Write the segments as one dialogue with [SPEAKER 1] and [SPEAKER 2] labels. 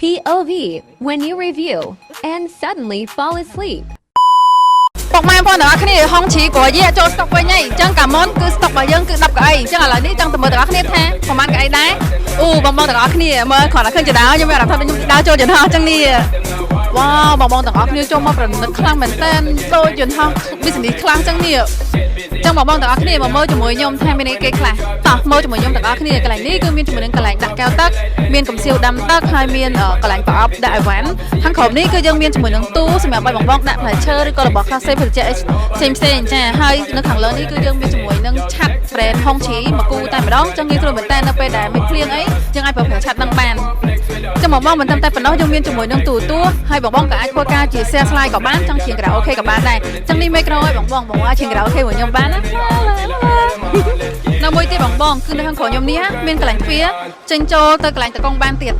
[SPEAKER 1] POV when you review and suddenly fall asleep.
[SPEAKER 2] ពុកម៉ែបងប្អូនទាំងអស់គ្នាហុងឈីក៏យាចូលស្តុកវិញហើយអញ្ចឹងកាមុនគឺស្តុករបស់យើងគឺ10កៅអីអញ្ចឹងឥឡូវនេះចង់ទៅមើលទាំងអស់គ្នាថាប្រហែលកៅអីដែរអូបងបងទាំងអស់គ្នាមើលគ្រាន់តែឃើញចដាខ្ញុំមានអារម្មណ៍ថាខ្ញុំដើរចូលយន្តហោះអញ្ចឹងនេះវ៉ាវបងបងទាំងអស់គ្នាចូលមកប្រណិតខ្លាំងមែនតើដូចយន្តហោះ business ខ្លាំងអញ្ចឹងនេះអញ្ចឹងបងបងទាំងអស់គ្នាមកមើលជាមួយខ្ញុំថាមានអីគេខ្លះតោះមើលជាមួយខ្ញុំទាំងអស់គ្នាកន្លែងនេះគឺមានជាមួយនឹងកន្លែងដាក់កែវទឹកមានកំសៀវដាំទឹកហើយមានកន្លែងប្រអប់ដាក់អីវ៉ាន់ខាងក្រោមនេះគឺយើងមានជាមួយនឹងទូសម្រាប់ឲ្យបងបងដាក់ផ្លែឈើឬក៏របស់ខ្លះផ្សេងផ្សេងចាហើយនៅខាងលើនេះគឺយើងមានជាមួយនឹងឆាត់ brand ហុងឈីមកគូតែម្ដងចឹងងាយស្រួលមែនតើនៅពេលដែលមានភ្លៀងអីយើងអាចប្រើប្រាស់ឆាត់នឹងបានចឹងបងបងមិនត្រឹមតែប៉ុណ្ណោះយើងមានជាមួយនឹងទូហើយបងបងក៏អាចធ្វើការជា share slide ក៏បានចង់ជាងក្រៅអូខេក៏បានដែរចឹងនេះមេក្រូឲ្យបងបងអាចជាងក្រៅអូខេរបស់ខ្ញុំបានណានៅមួយទៀតបងបងគឺនៅខាងក្រោយខ្ញុំនេះមានកន្លែងទ្វារចេញចូលទៅកន្លែងតកង់បានទៀត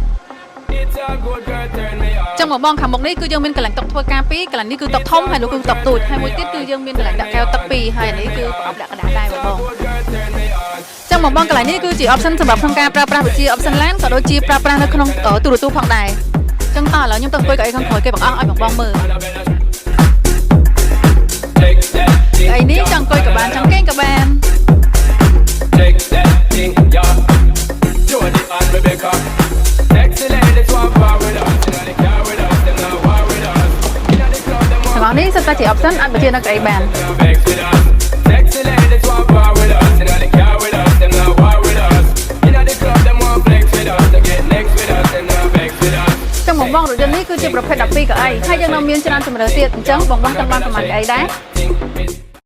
[SPEAKER 2] ចឹងបងបងខាងមុខនេះគឺយើងមានកន្លែងតុកធ្វើការពីរកន្លែងនេះគឺតុកធំហើយនោះគឺតុកទូចហើយមួយទៀតគឺយើងមានកន្លែងដាក់កែវទឹកពីរហើយនេះគឺប្រអប់ដាក់កណ្ដាលដែរបងបងចឹងបងបងកន្លែងនេះគឺជា option សម្រាប់ក្នុងការប្រើប្រាស់វិជា option LAN ក៏ដូចជាប្រើប្រាស់នៅក្នុងទូរទស្សន៍ផងដែរចឹងតោះឥឡូវខ្ញុំទៅអង្គុយកៅអីខាងក្រោយគេបងអស់ឲ្យបងបងមើលកៅអីនេះចង់អង្គុយក៏បានចង់គេងក៏បានថ្ងៃនេះសិតតែជា option អាចបញ្ជានៅកៅអីបានចឹងបងបងរថយន្តនេះគឺជាប្រភេទ12កៅអីហើយយើងនៅមានច្រើនជម្រើសទៀតអញ្ចឹងបងបងចង់បានប្រមាណកៅអីដែរ